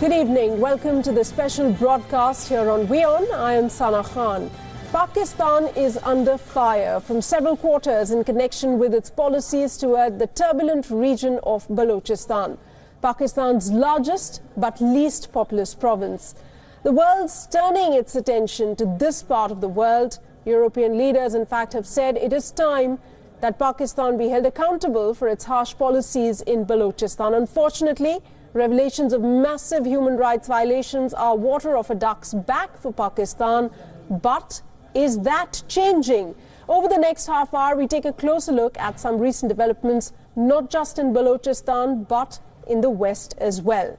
Good evening. Welcome to the special broadcast here on Wion. I am Sana Khan. Pakistan is under fire from several quarters in connection with its policies toward the turbulent region of Balochistan, Pakistan's largest but least populous province. The world's turning its attention to this part of the world. European leaders, in fact, have said it is time that Pakistan be held accountable for its harsh policies in Balochistan. Unfortunately, revelations of massive human rights violations are water off a duck's back for Pakistan. But is that changing? Over the next half hour, we take a closer look at some recent developments, not just in Balochistan, but in the West as well.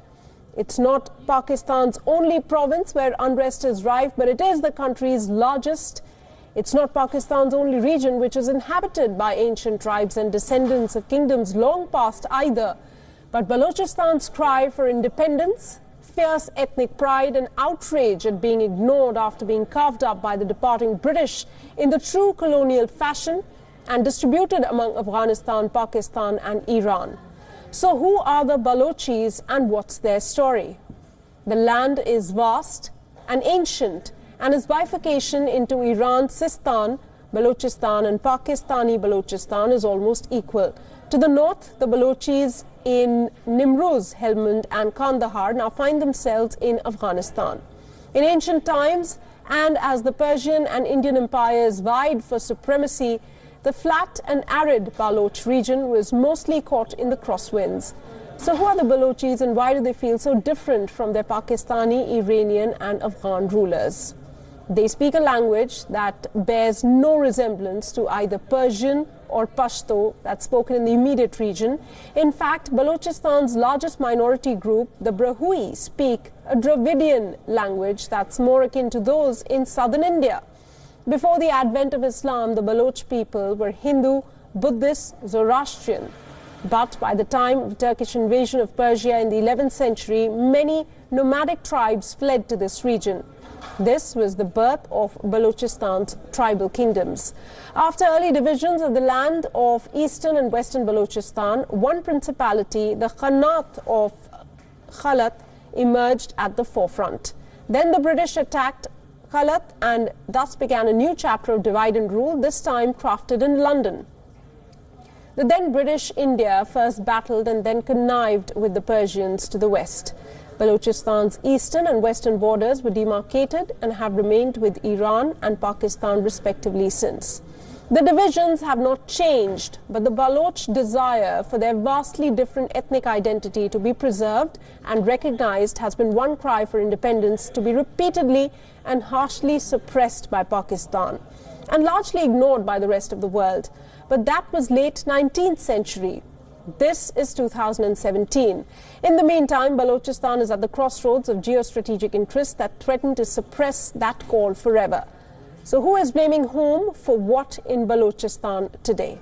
It's not Pakistan's only province where unrest is rife, but it is the country's largest. It's not Pakistan's only region which is inhabited by ancient tribes and descendants of kingdoms long past either. But Balochistan's cry for independence, fierce ethnic pride and outrage at being ignored after being carved up by the departing British in the true colonial fashion and distributed among Afghanistan, Pakistan and Iran. So who are the Balochis and what's their story? The land is vast and ancient, and its bifurcation into Iran, Sistan, Balochistan and Pakistani Balochistan is almost equal. To the north, the Balochis in Nimruz, Helmand and Kandahar now find themselves in Afghanistan. In ancient times, and as the Persian and Indian empires vied for supremacy, the flat and arid Baloch region was mostly caught in the crosswinds. So who are the Balochis and why do they feel so different from their Pakistani, Iranian and Afghan rulers? They speak a language that bears no resemblance to either Persian or Pashto that's spoken in the immediate region. In fact, Balochistan's largest minority group, the Brahui, speak a Dravidian language that's more akin to those in southern India. Before the advent of Islam, the Baloch people were Hindu, Buddhist, Zoroastrian. But by the time of the Turkish invasion of Persia in the 11th century, many nomadic tribes fled to this region. This was the birth of Balochistan's tribal kingdoms. After early divisions of the land of eastern and western Balochistan, one principality, the Khanat of Khalat, emerged at the forefront. Then the British attacked Khalat and thus began a new chapter of divide and rule, this time crafted in London. The then British India first battled and then connived with the Persians to the west. Balochistan's eastern and western borders were demarcated and have remained with Iran and Pakistan respectively since. The divisions have not changed, but the Baloch desire for their vastly different ethnic identity to be preserved and recognized has been one cry for independence to be repeatedly and harshly suppressed by Pakistan and largely ignored by the rest of the world. But that was late 19th century. This is 2017. In the meantime, Balochistan is at the crossroads of geostrategic interests that threaten to suppress that call forever. So who is blaming whom for what in Balochistan today?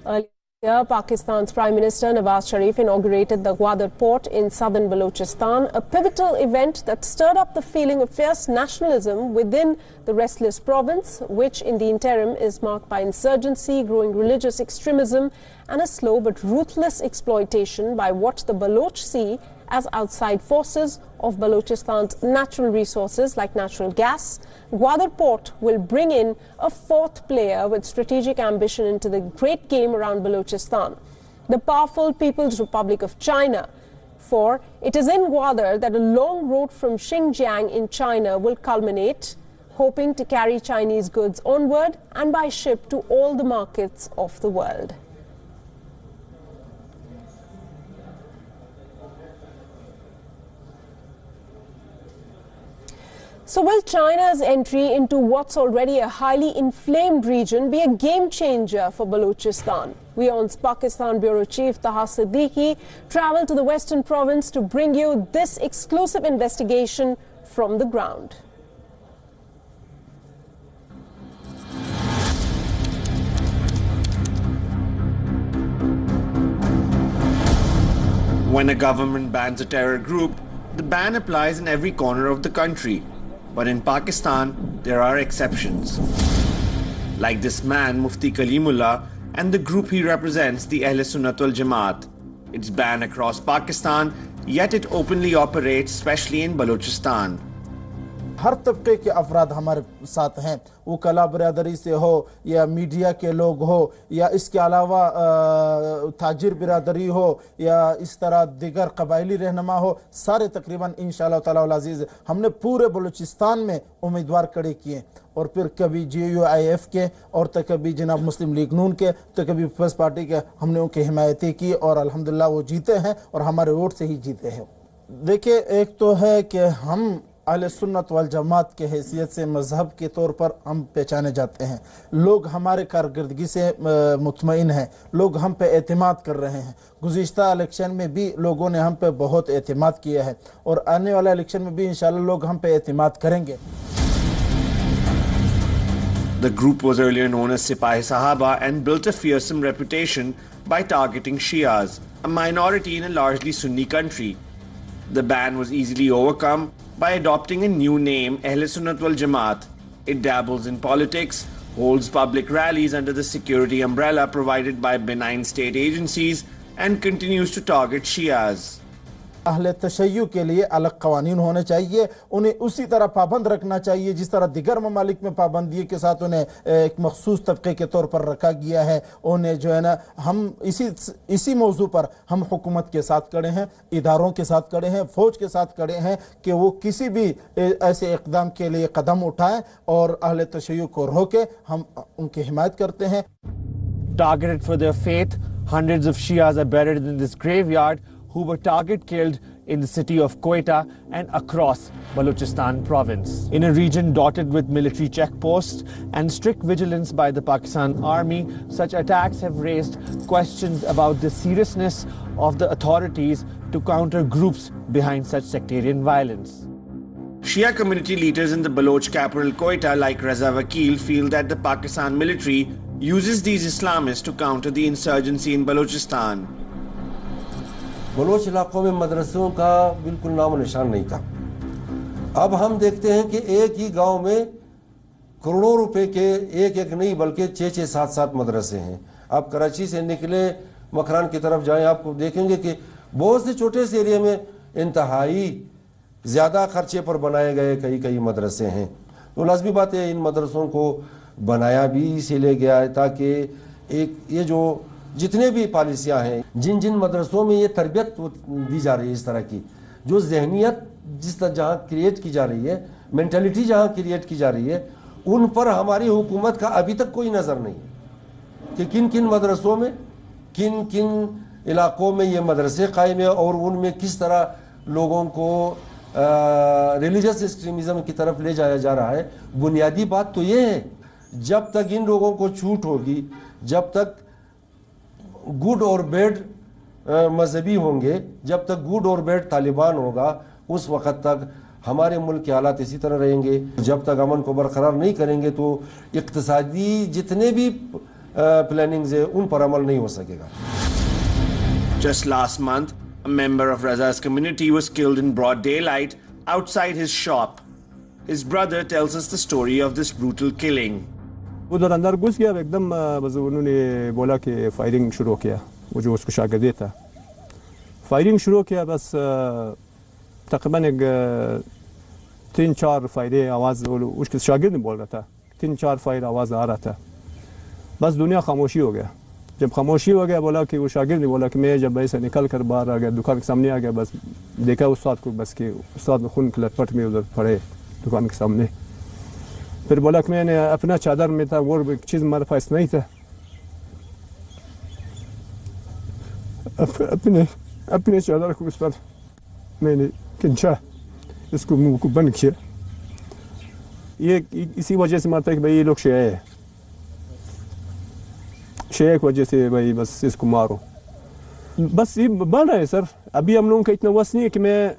Earlier, Pakistan's Prime Minister Nawaz Sharif inaugurated the Gwadar port in southern Balochistan, a pivotal event that stirred up the feeling of fierce nationalism within the restless province, which in the interim is marked by insurgency, growing religious extremism and a slow but ruthless exploitation by what the Baloch see as outside forces of Balochistan's natural resources like natural gas. Gwadar Port will bring in a fourth player with strategic ambition into the great game around Balochistan, the powerful People's Republic of China. For it is in Gwadar that a long road from Xinjiang in China will culminate, hoping to carry Chinese goods onward and by ship to all the markets of the world. So will China's entry into what's already a highly inflamed region be a game changer for Balochistan? Wion's Pakistan Bureau Chief Taha Siddiqui traveled to the western province to bring you this exclusive investigation from the ground. When a government bans a terror group, the ban applies in every corner of the country. But in Pakistan, there are exceptions. Like this man, Mufti Kalimullah, and the group he represents, the Ahl-e-Sunnat wal Jamaat. It's banned across Pakistan, yet it openly operates, especially in Balochistan. हर तबके के अफराद हमारे साथ हैं, वो कला बिरादरी से हो या मीडिया के लोग हो या इसके अलावा ताजिर बिरादरी हो या इस तरह दिगर कबायली रहनुमा हो, सारे तकरीबन इंशाअल्लाह ताला अल अज़ीज़ हमने पूरे बलूचिस्तान में उम्मीदवार खड़े किए। और फिर कभी JUIF के और तो कभी जनाब मुस्लिम लीग नून के तो कभी पीपल्स पार्टी के, हमने उनकी हिमायतें की और अल्हम्दुलिल्लाह वो जीते हैं और हमारे वोट से ही जीते हैं। देखिए, एक तो है कि हम अहले सुन्नत वल जमात के हैसियत से मजहब के तौर पर हम पहचाने जाते हैं, लोग हमारे कारकर्दगी से मुतमईन हैं, लोग हम पे एतमाद कर रहे हैं। गुज़िश्ता इलेक्शन में भी लोगों ने हम पे बहुत एतमाद किया है और आने वाला इलेक्शन में भी इंशाअल्लाह लोग हम पे एतमाद करेंगे। The group was earlier known as Sipahi Sahaba and built a fearsome reputation by targeting Shias, a minority in a largely Sunni country. The ban was easily overcome by adopting a new name, Ahl-e-Sunnat wal Jamaat. It dabbles in politics, holds public rallies under the security umbrella provided by benign state agencies, and continues to target Shias. अहले तशय्युअ के लिए अलग कवानीन होने चाहिए, उन्हें उसी तरह पाबंद रखना चाहिए जिस तरह दिगर ममालिक में पाबंदी के साथ उन्हें एक मखसूस तबके के तौर पर रखा गया है। उन्हें जो है ना, हम इसी मौजू पर हम हुकूमत के साथ खड़े हैं, इदारों के साथ खड़े हैं, फौज के साथ खड़े हैं कि वो किसी भी ऐसे इक़दाम के लिए कदम उठाएं और अहले तशय्युअ को रोके, हम उनकी हिमायत करते हैं। Targeted for their faith, hundreds of Shias are buried in this graveyard who were target killed in the city of Quetta and across Balochistan province. In a region dotted with military checkposts and strict vigilance by the Pakistan Army, such attacks have raised questions about the seriousness of the authorities to counter groups behind such sectarian violence. Shia community leaders in the Baloch capital Quetta, like Raza Vakil, feel that the Pakistan military uses these Islamists to counter the insurgency in Balochistan. Baloch इलाकों में मदरसों का बिल्कुल नाम निशान नहीं था। अब हम देखते हैं कि एक ही गांव में करोड़ों रुपए के एक नहीं बल्कि 6-6, 7-7 मदरसे हैं। आप कराची से निकले मकरान की तरफ जाएं, आपको देखेंगे कि बहुत से छोटे से एरिया में इंतहाई ज़्यादा खर्चे पर बनाए गए कई मदरसे हैं। तो लाजमी बात है इन मदरसों को बनाया भी इसीलिए गया है ताकि एक ये जो जितने भी पॉलिसियाँ हैं, जिन मदरसों में ये तरबियत दी जा रही है, इस तरह की जो जहनियत जिस तरह जहाँ क्रिएट की जा रही है, मेंटालिटी जहाँ क्रिएट की जा रही है, उन पर हमारी हुकूमत का अभी तक कोई नज़र नहीं कि किन किन मदरसों में किन किन इलाकों में ये मदरसे कायम है और उनमें किस तरह लोगों को रिलीजियस एक्सट्रीमिज़म की तरफ ले जाया जा रहा है। बुनियादी बात तो ये है, जब तक इन लोगों को छूट होगी, जब तक गुड और बैड मजहबी होंगे, जब तक गुड और बैड तालिबान होगा, उस वक़्त तक हमारे मुल्क के हालात इसी तरह रहेंगे। जब तक अमन को बरकरार नहीं करेंगे तो इक़्तिसादी जितने भी प्लानिंग्स है उन पर अमल नहीं हो सकेगा। Just last month, a member of Raza's community was killed in broad daylight outside his shop. His brother tells us the story of this brutal killing. उधर अंदर घुस गया एकदम, बस उन्होंने बोला कि फायरिंग शुरू किया। वो जो उसको शागिर्द था, फायरिंग शुरू किया। बस तकरीबन एक 3-4 फायरे आवाज़ उसके शागिर्द ने बोल रहा था, 3-4 फायर आवाज़ आ रहा था। बस दुनिया खामोशी हो गया। जब खामोशी हो गया, बोला कि वो शागिर्द ने बोला कि मैं जब ऐसे निकल कर बाहर आ गया, दुकान के सामने आ गया, बस देखा उस्ताद को, बस कि उस्ताद में खून के लटपट में उधर पड़े दुकान के सामने। फिर बोला कि मैंने अपना चादर में था, वो एक चीज़ हमारे पास नहीं था, अपने चादर को उस पर मैंने खींचा, इसको मुंह को बंद किया। ये इसी वजह से मानता है कि भाई ये लोग शिया है, शिया की वजह से भाई बस इसको मारो। बस ये बढ़ रहा है सर। अभी हम लोगों का इतना वस नहीं है कि मैं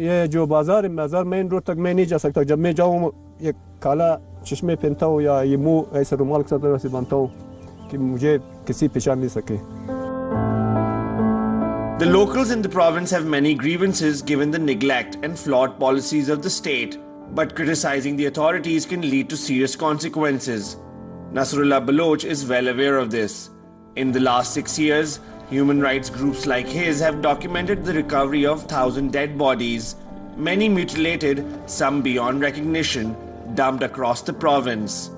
ये जो बाजार मेन रोड तक मैं नहीं जा सकता। जब मैं जाऊँ ये काला चश्मे पहनता हूँ या ये मुंह ऐसे रुमाल के साथ ऐसे बांधता हूँ कि मुझे किसी पहचान नहीं सके। The locals in the province have many grievances given the neglect and flawed policies of the state, but criticizing the authorities can lead to serious consequences. Nasrullah Baloch is well aware of this. In the last 6 years, human rights groups like his have documented the recovery of 1,000 dead bodies, many mutilated, some beyond recognition, dumped across the province.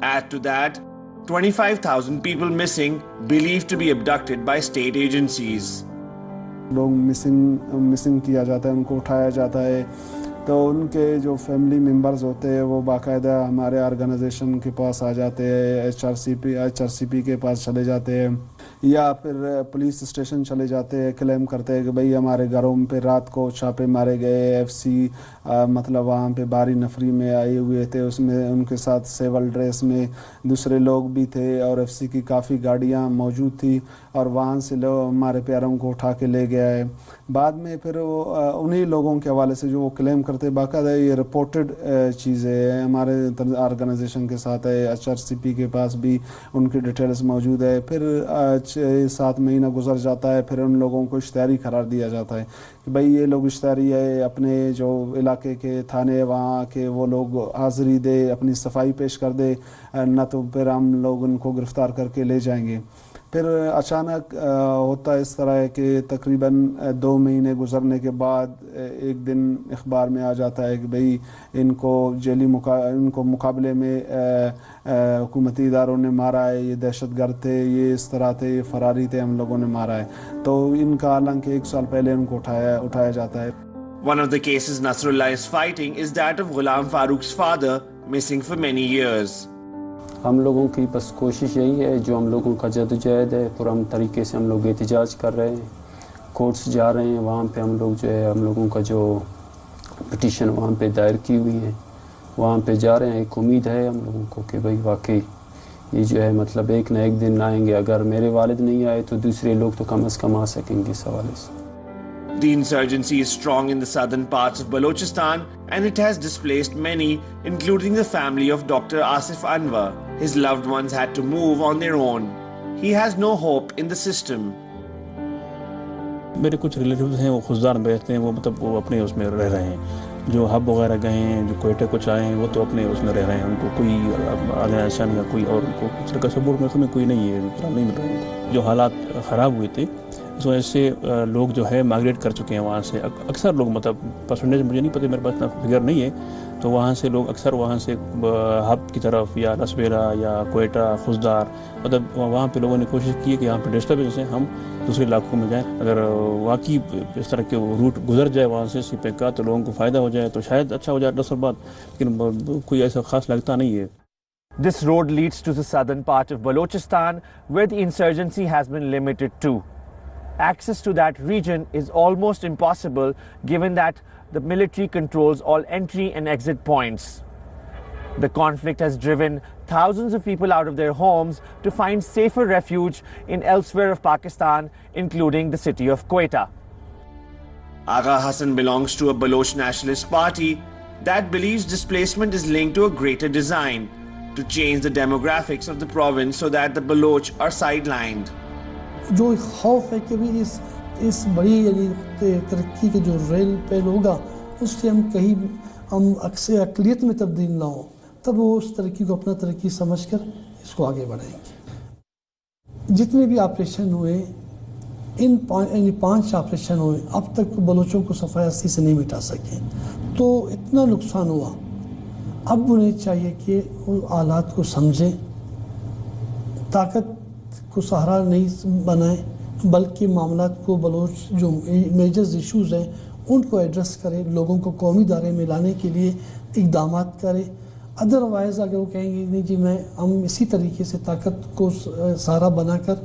Add to that, 25,000 people missing, believed to be abducted by state agencies. लोग missing किया जाता है, उनको उठाया जाता है, तो उनके जो फैमिली मेंबर्स होते हैं वो बाकायदा हमारे ऑर्गेनाइजेशन के पास आ जाते हैं, एचआरसीपी के पास चले जाते हैं या फिर पुलिस स्टेशन चले जाते हैं, क्लेम करते हैं कि भाई हमारे घरों पे रात को छापे मारे गए, एफसी मतलब वहाँ पे बारी नफरी में आए हुए थे, उसमें उनके साथ सिविल ड्रेस में दूसरे लोग भी थे और एफसी की काफ़ी गाड़ियाँ मौजूद थी और वहाँ से लोग हमारे प्यारों को उठा के ले गया है। बाद में फिर वो उन्हीं लोगों के हवाले से जो वो क्लेम करते बाकायदा ये रिपोर्टेड चीज़ें हैं, हमारे ऑर्गेनाइजेशन के साथ है, एचआरसीपी के पास भी उनकी डिटेल्स मौजूद है। फिर 6-7 महीना गुजर जाता है, फिर उन लोगों को इश्तिहारी करार दिया जाता है कि भाई ये लोग इश्तिहारी है, अपने जो इलाके के थाने वहाँ के वो लोग हाज़िरी दे, अपनी सफाई पेश कर दे, न तो फिर हम लोग उनको गिरफ़्तार करके ले जाएंगे। फिर अचानक होता इस तरह है कि तकरीबन 2 महीने गुजरने के बाद एक दिन अखबार में आ जाता है कि भाई इनको इनको मुकाबले में हुकूमती इदारों ने मारा है, ये दहशतगर्द थे, ये इस तरह थे, ये फरारी थे, हम लोगों ने मारा है। तो इनका हालांकि 1 साल पहले उनको उठाया जाता है। One of the cases Nasrullah is fighting is that of Ghulam Farooq's father, missing for many years. हम लोगों की बस कोशिश यही है, जो हम लोगों का जदोजहद है, पुरअमन तरीके से हम लोग एहतजाज कर रहे हैं, कोर्ट्स जा रहे हैं, वहाँ पे हम लोग जो है हम लोगों का जो पिटीशन वहाँ पे दायर की हुई है वहाँ पे जा रहे हैं। एक उम्मीद है हम लोगों को कि भाई वाकई ये जो है मतलब एक ना एक दिन आएंगे, अगर मेरे वालिद नहीं आए तो दूसरे लोग तो कम से कम आ सकेंगे इस हवाले से। The insurgency is strong in the southern parts of Balochistan and it has displaced many, including the family of Dr. Asif Anwar. His loved ones had to move on their own. He has no hope in the system. मेरे कुछ relatives हैं वो खुजदार में रहते हैं, वो मतलब वो अपने उसमें रह रहे हैं, जो हब वगैरह गए हैं, जो कोयटा कुछ आए हैं वो तो अपने उसमें रह रहे हैं, उनको कोई आलियाशन या कोई और उनको कुछ तरह का सपोर्ट में कोई नहीं है, नहीं मिल रहा है उनको। जो हालात ख़राब हुए थे इस वजह से लोग जो है माइग्रेट कर चुके हैं वहाँ से। अक्सर लोग मतलब परसेंटेज मुझे नहीं पता, मेरे पास इतना फिगर नहीं है, तो वहाँ से लोग अक्सर वहाँ से हब की तरफ या रसबेरा या कोयटा खुजदार मतलब वहाँ पे लोगों ने कोशिश की है कि यहाँ पे डिस्टर्बेंस है, हम दूसरे इलाकों में जाएं। अगर वाकई इस तरह के रूट गुजर जाए वहाँ से सीपे का तो लोगों को फ़ायदा हो जाए तो शायद अच्छा हो जाए 10 साल बाद, लेकिन कोई ऐसा खास लगता नहीं है। This road leads to the southern part of Balochistan, where the insurgency has been limited to. Access to that region is almost impossible given that the military controls all entry and exit points. The conflict has driven thousands of people out of their homes to find safer refuge in elsewhere of Pakistan, including the city of Quetta. Agha Hassan belongs to a Baloch nationalist party that believes displacement is linked to a greater design to change the demographics of the province so that the Baloch are sidelined. जो खौफ है कि भी इस बड़ी यानी तरक्की के जो रेल पेल होगा उससे हम अक्सर अक़लियत में तब्दील ना हो, तब वो उस तरक्की को अपना तरक्की समझकर इसको आगे बढ़ाएंगे। जितने भी ऑपरेशन हुए इन 5 ऑपरेशन हुए अब तक बलोचों को सफ़ाई से नहीं मिटा सके, तो इतना नुकसान हुआ। अब उन्हें चाहिए कि उन हालात को समझें, ताकत को सहारा नहीं बनाए, बल्कि मामलात को बलोच जो मेजर इश्यूज़ हैं उनको एड्रेस करें, लोगों को कौमी दायरे में लाने के लिए इक़दाम करें। अदरवाइज़ अगर वो कहेंगे नहीं जी हम इसी तरीके से ताकत को सहारा बनाकर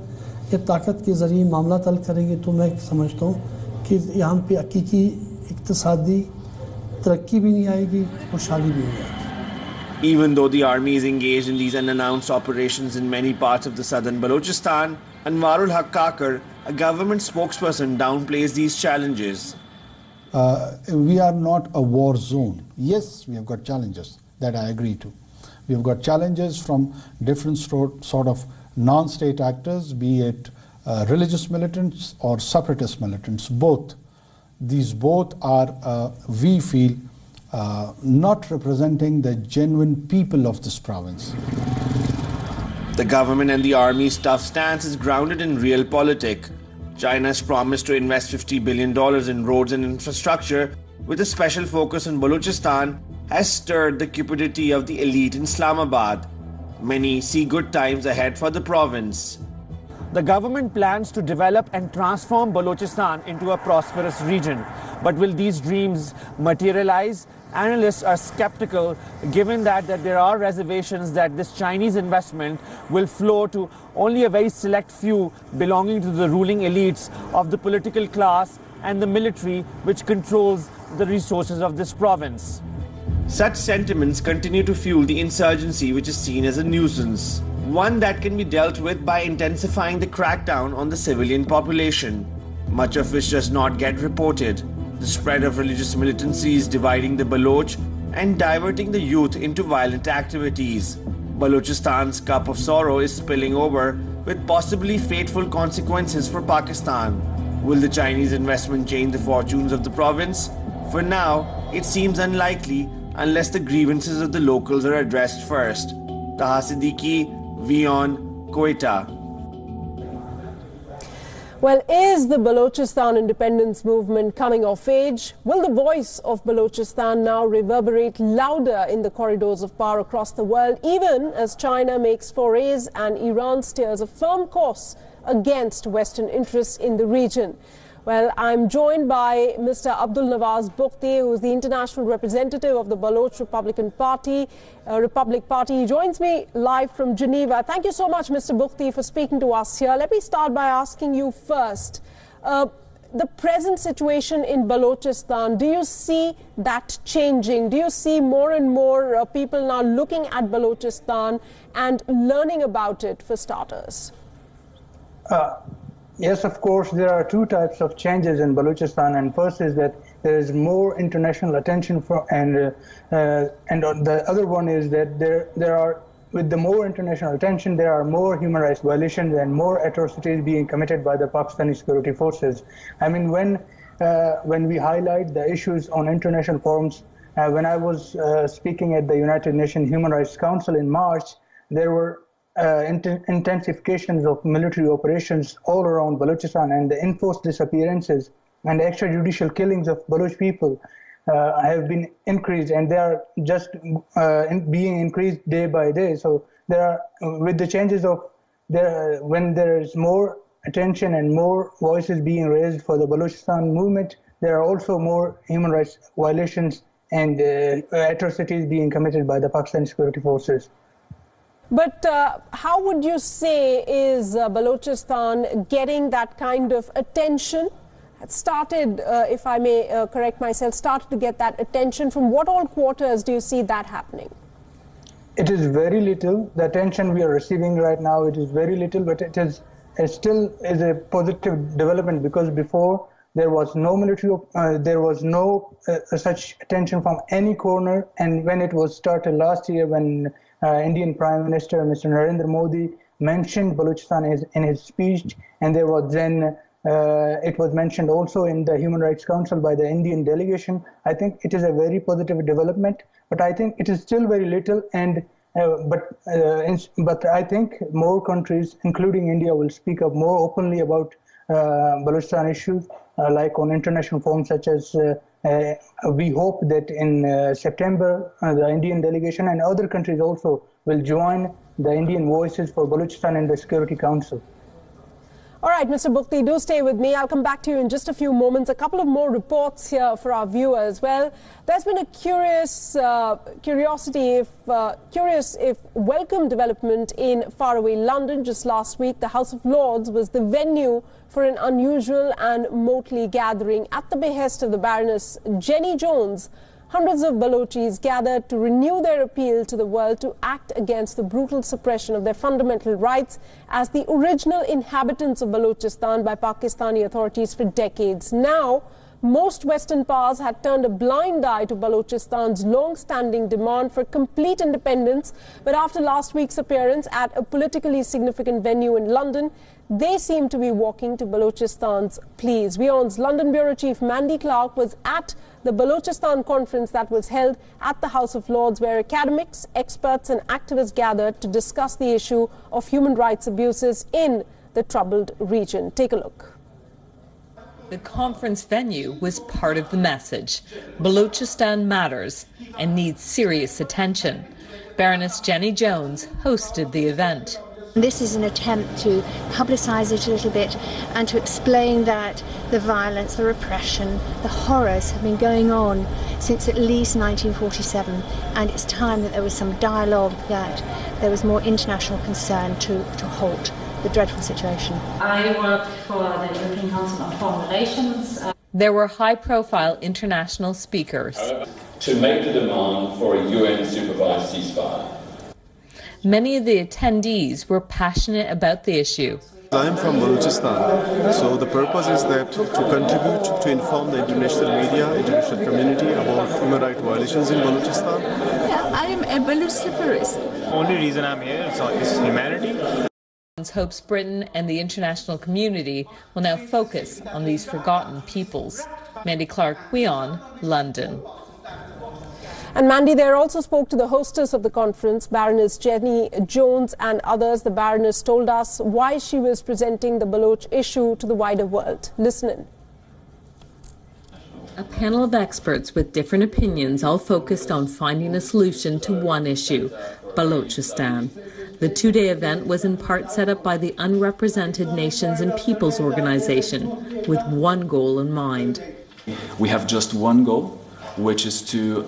या ताकत के ज़रिए मामला हल करेंगे, तो मैं समझता हूँ कि यहाँ पे हकीकी इक़्तिसादी तरक्की भी नहीं आएगी, खुशहाली भी नहीं आएगी। Even though the army is engaged in these unannounced operations in many parts of the southern Balochistan, Anwarul Haq Kakar, a government spokesperson, downplays these challenges. We are not a war zone. Yes, we have got challenges that I agree to. We have got challenges from different sort of non-state actors, be it religious militants or separatist militants, both. These both are, we feel, not representing the genuine people of this province. The government and the army's tough stance is grounded in realpolitik. China's promise to invest $50 billion in roads and infrastructure with a special focus on Balochistan has stirred the cupidity of the elite in Islamabad. Many see good times ahead for the province. The government plans to develop and transform Balochistan into a prosperous region. But will these dreams materialize? Analysts are skeptical given that there are reservations that this Chinese investment will flow to only a very select few belonging to the ruling elites of the political class and the military, which controls the resources of this province. Such sentiments continue to fuel the insurgency, which is seen as a nuisance, one that can be dealt with by intensifying the crackdown on the civilian population, much of which does not get reported. The spread of religious militancy is dividing the Baloch and diverting the youth into violent activities. Balochistan's cup of sorrow is spilling over, with possibly fateful consequences for Pakistan. Will the Chinese investment change the fortunes of the province? For now, it seems unlikely unless the grievances of the locals are addressed first. Taha Siddiqui, Wion, Quetta. Well, is the Balochistan independence movement coming of age? Will the voice of Balochistan now reverberate louder in the corridors of power across the world, even as China makes forays and Iran steers a firm course against Western interests in the region? Well, I'm joined by Mr. Abdul Nawaz Bukhti, who is the international representative of the Baloch Republic Party. He joins me live from Geneva. Thank you so much, Mr. Bukhti, for speaking to us here. Let me start by asking you first, the present situation in Balochistan, do you see that changing? Do you see more and more people now looking at Balochistan and learning about it, for starters? Yes, of course, there are two types of changes in Balochistan, and first is that there is more international attention for, and the other one is that there are, with the more international attention, there are more human rights violations and more atrocities being committed by the Pakistani security forces. I mean, when we highlight the issues on international forums, when I was speaking at the United Nations Human Rights Council in March, there were intensifications of military operations all around Balochistan, and the enforced disappearances and extrajudicial killings of Baloch people have been increased, and they are just being increased day by day. So there are, with the changes of when there is more attention and more voices being raised for the Balochistan movement, there are also more human rights violations and atrocities being committed by the Pakistani security forces. But how would you say is Balochistan getting that kind of attention? It started, if I may correct myself, started to get that attention. From what all quarters do you see that happening? It is very little. The attention we are receiving right now, it is very little, but it still is a positive development, because before there was no military, there was no such attention from any corner. And when it was started last year, when Indian Prime Minister Mr. Narendra Modi mentioned Balochistan in his speech, and there was then it was mentioned also in the Human Rights Council by the Indian delegation. I think it is a very positive development, but I think it is still very little. And but I think more countries, including India, will speak up more openly about Balochistan issues, like on international forums such as. We hope that in September, the Indian delegation and other countries also will join the Indian voices for Balochistan in the Security Council. All right, Mr. Bukhti, do stay with me. I'll come back to you in just a few moments. A couple of more reports here for our viewers. Well, there's been a curious if welcome development in faraway London. Just last week, the House of Lords was the venue for an unusual and motley gathering. At the behest of the Baroness Jenny Jones, hundreds of Balochis gathered to renew their appeal to the world to act against the brutal suppression of their fundamental rights as the original inhabitants of Balochistan by Pakistani authorities for decades. Now, most Western powers had turned a blind eye to Balochistan's long-standing demand for complete independence, but after last week's appearance at a politically significant venue in London, they seem to be walking to Balochistan's pleas. Wion's London Bureau Chief Mandy Clark was at the Balochistan conference that was held at the House of Lords, where academics, experts and activists gathered to discuss the issue of human rights abuses in the troubled region. Take a look. The conference venue was part of the message. Balochistan matters and needs serious attention. Baroness Jenny Jones hosted the event. This is an attempt to publicise it a little bit and to explain that the violence, the repression, the horrors have been going on since at least 1947, and it's time that there was some dialogue, that there was more international concern to halt the dreadful situation. I work for the European Council on Foreign Relations. There were high-profile international speakers. To make the demand for a UN-supervised ceasefire. Many of the attendees were passionate about the issue. I'm from Balochistan, so the purpose is that to contribute to inform the international media, international community about human rights violations in Balochistan. Yeah, I am a Baloch separatist. Only reason I'm here is humanity. Hopes Britain and the international community will now focus on these forgotten peoples. Mandy Clark, Wion, London. And Mandy there also spoke to the hostess of the conference, Baroness Jenny Jones and others. The Baroness told us why she was presenting the Baloch issue to the wider world. Listen in. A panel of experts with different opinions all focused on finding a solution to one issue, Balochistan. The two-day event was in part set up by the Unrepresented Nations and Peoples Organization with one goal in mind. We have just one goal, which is to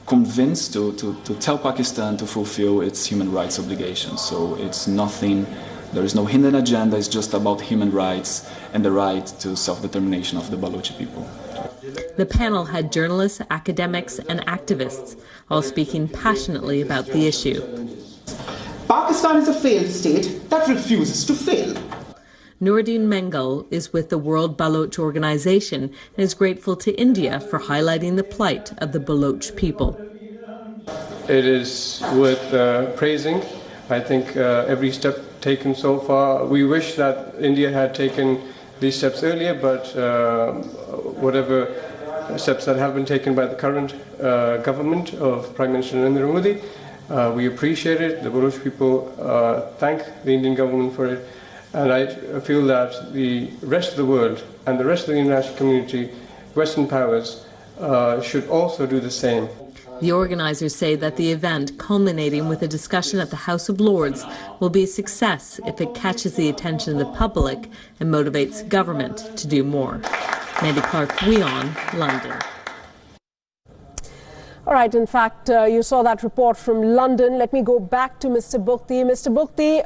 convince, to tell Pakistan to fulfill its human rights obligations. So it's nothing, there is no hidden agenda, it's just about human rights and the right to self-determination of the Balochi people. The panel had journalists, academics and activists, all speaking passionately about the issue. Pakistan is a failed state that refuses to fail. Noordin Mengal is with the World Baloch Organization and is grateful to India for highlighting the plight of the Baloch people. It is worth praising. I think every step taken so far, we wish that India had taken these steps earlier, but whatever steps that have been taken by the current government of Prime Minister Narendra Modi, we appreciate it. The Baloch people thank the Indian government for it. And I feel that the rest of the world and the rest of the international community, Western powers, should also do the same. The organizers say that the event, culminating with a discussion at the House of Lords, will be a success if it catches the attention of the public and motivates government to do more. Mandy Clark, Wion, London. All right, in fact, you saw that report from London. Let me go back to Mr. Bukti. Mr. Bukti,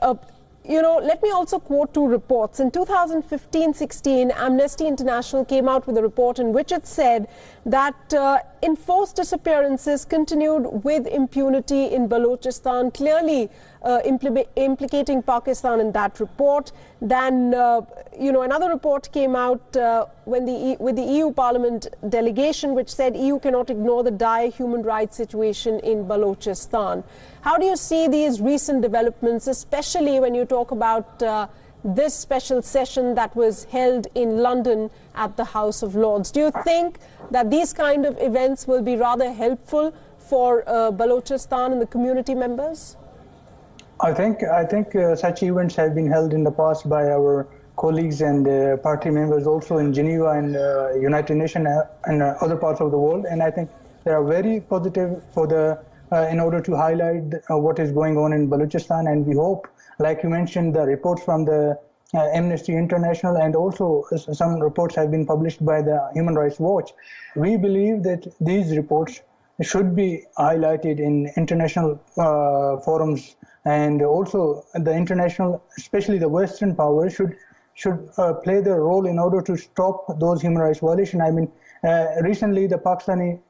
let me also quote two reports. In 2015-16, Amnesty International came out with a report in which it said that enforced disappearances continued with impunity in Balochistan, clearly implicating Pakistan in that report. Then, another report came out with the EU Parliament delegation, which said EU cannot ignore the dire human rights situation in Balochistan. How do you see these recent developments, especially when you talk about this special session that was held in London at the House of Lords? Do you think that these kind of events will be rather helpful for Balochistan and the community members? I think such events have been held in the past by our colleagues and party members also in Geneva and United Nations and other parts of the world, and I think they are very positive for the in order to highlight what is going on in Balochistan. And we hope, like you mentioned, the reports from the Amnesty International and also some reports have been published by the Human Rights Watch. We believe that these reports should be highlighted in international forums, and also the international, especially the Western powers, should play their role in order to stop those human rights violations. I mean, recently the Pakistani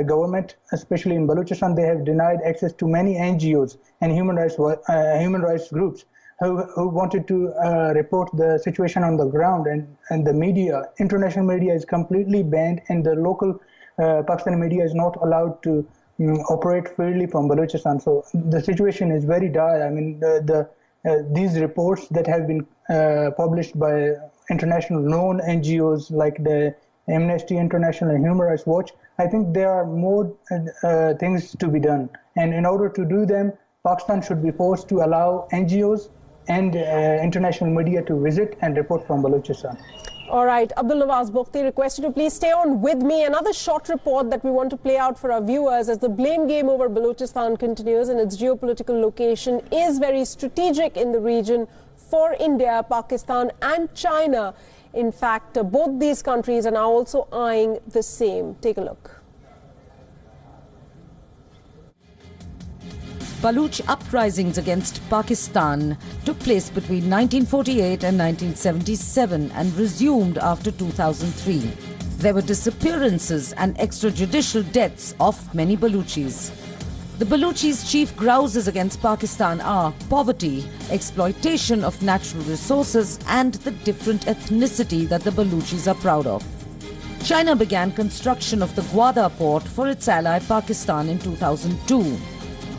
government, especially in Balochistan, they have denied access to many NGOs and human rights groups. who wanted to report the situation on the ground, and the media, international media, is completely banned, and the local Pakistani media is not allowed to operate freely from Balochistan. So the situation is very dire. I mean, these reports that have been published by international known NGOs like the Amnesty International and Human Rights Watch, I think there are more things to be done. And in order to do them, Pakistan should be forced to allow NGOs and international media to visit and report from Balochistan. All right, Abdul Nawaz Bukhti, request you to please stay on with me. Another short report that we want to play out for our viewers as the blame game over Balochistan continues, and its geopolitical location is very strategic in the region for India, Pakistan and China. In fact, both these countries are now also eyeing the same. Take a look. Baloch uprisings against Pakistan took place between 1948 and 1977 and resumed after 2003. There were disappearances and extrajudicial deaths of many Balochis. The Balochis' chief grouses against Pakistan are poverty, exploitation of natural resources and the different ethnicity that the Balochis are proud of. China began construction of the Gwadar port for its ally Pakistan in 2002.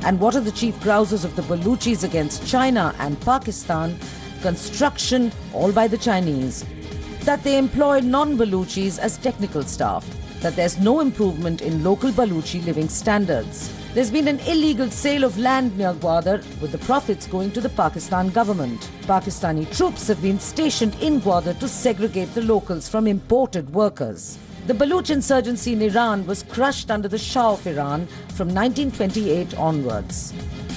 And what are the chief grouses of the Balochis against China and Pakistan? Construction, all by the Chinese. That they employ non-Balochis as technical staff. That there's no improvement in local Balochi living standards. There's been an illegal sale of land near Gwadar, with the profits going to the Pakistan government. Pakistani troops have been stationed in Gwadar to segregate the locals from imported workers. The Baloch insurgency in Iran was crushed under the Shah of Iran from 1928 onwards.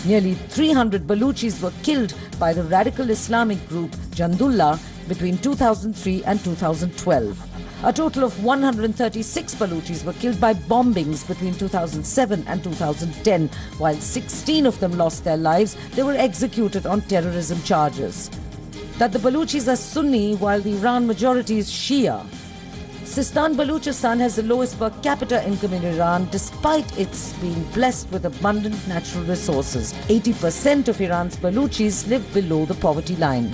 Nearly 300 Balochis were killed by the radical Islamic group Jandullah between 2003 and 2012. A total of 136 Balochis were killed by bombings between 2007 and 2010. While 16 of them lost their lives, they were executed on terrorism charges. That the Balochis are Sunni while the Iran majority is Shia. Sistan Balochistan has the lowest per capita income in Iran despite its being blessed with abundant natural resources. 80% of Iran's Balochis live below the poverty line.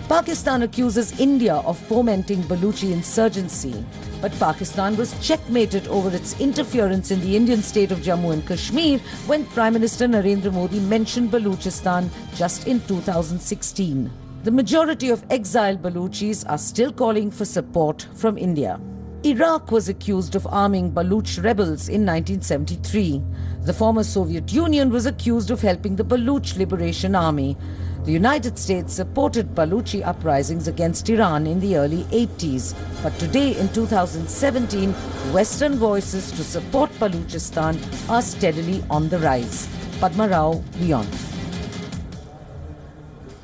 Pakistan accuses India of fomenting Balochi insurgency, but Pakistan was checkmated over its interference in the Indian state of Jammu and Kashmir when Prime Minister Narendra Modi mentioned Balochistan just in 2016. The majority of exiled Balochis are still calling for support from India. Iraq was accused of arming Baloch rebels in 1973. The former Soviet Union was accused of helping the Baloch Liberation Army. The United States supported Balochi uprisings against Iran in the early 80s. But today, in 2017, Western voices to support Balochistan are steadily on the rise. Padma Rao, Wion.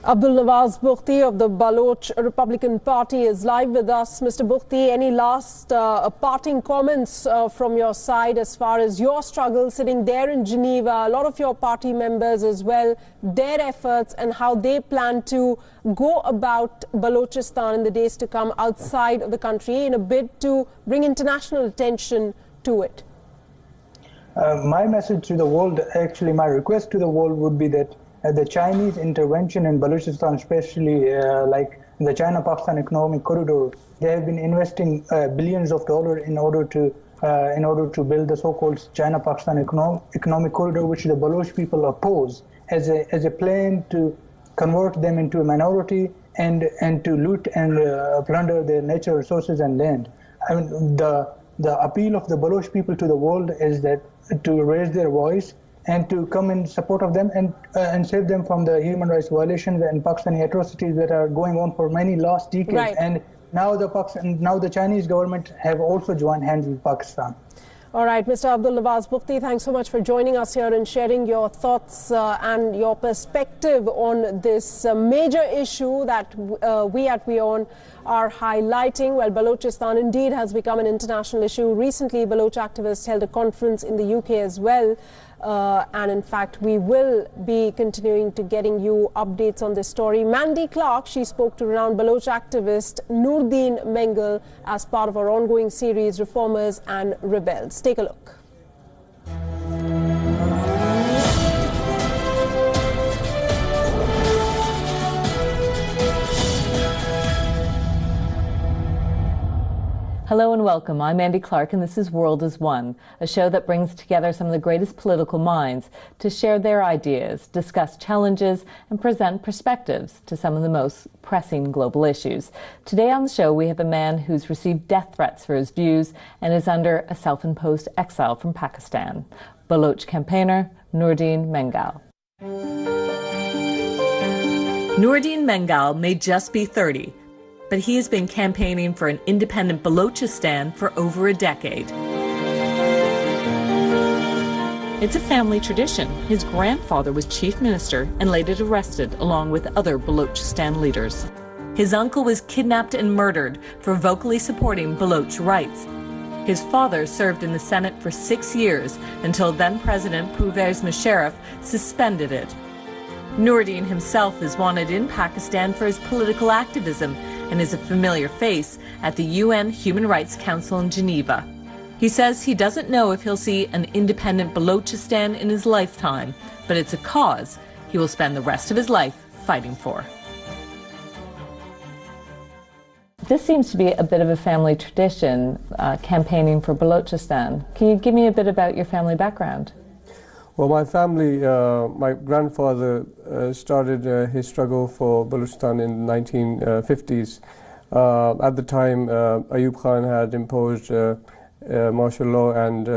Abdul Nawaz Bukhti of the Baloch Republican Party is live with us. Mr. Bukhti, any last parting comments from your side as far as your struggle sitting there in Geneva, a lot of your party members as well, their efforts and how they plan to go about Balochistan in the days to come outside of the country in a bid to bring international attention to it? My message to the world, actually my request to the world would be that the Chinese intervention in Balochistan, especially like the China-Pakistan economic corridor, they have been investing billions of dollars in order to build the so-called China-Pakistan economic corridor, which the Baloch people oppose as a plan to convert them into a minority and to loot and plunder their natural resources and land. I mean, the appeal of the Baloch people to the world is that to raise their voice and to come in support of them and save them from the human rights violations and Pakistani atrocities that are going on for many last decades. Right. And now the Chinese government have also joined hands with Pakistan. All right, Mr. Abdul Nawaz Bukhti, thanks so much for joining us here and sharing your thoughts and your perspective on this major issue that we at Wion are highlighting. Well, Balochistan indeed has become an international issue. Recently, Baloch activists held a conference in the UK as well. And in fact, we will be continuing to getting you updates on this story. Mandy Clark, she spoke to renowned Baloch activist Noordin Mengal as part of our ongoing series, Reformers and Rebels. Take a look. welcome. I'm Andy Clark, and this is World as One, a show that brings together some of the greatest political minds to share their ideas, discuss challenges, and present perspectives to some of the most pressing global issues. Today on the show, we have a man who's received death threats for his views and is under a self-imposed exile from Pakistan. Baloch campaigner Noordin Mengal. Noordin Mengal may just be 30, but he has been campaigning for an independent Balochistan for over a decade. It's a family tradition. His grandfather was chief minister and later arrested along with other Balochistan leaders. His uncle was kidnapped and murdered for vocally supporting Baloch rights. His father served in the Senate for 6 years until then-President Pervez Musharraf suspended it. Noordin himself is wanted in Pakistan for his political activism and is a familiar face at the UN Human Rights Council in Geneva. He says he doesn't know if he'll see an independent Balochistan in his lifetime, but it's a cause he will spend the rest of his life fighting for. This seems to be a bit of a family tradition, campaigning for Balochistan. Can you give me a bit about your family background? Well, my family, my grandfather started his struggle for Balochistan in the 1950s. At the time, Ayub Khan had imposed martial law and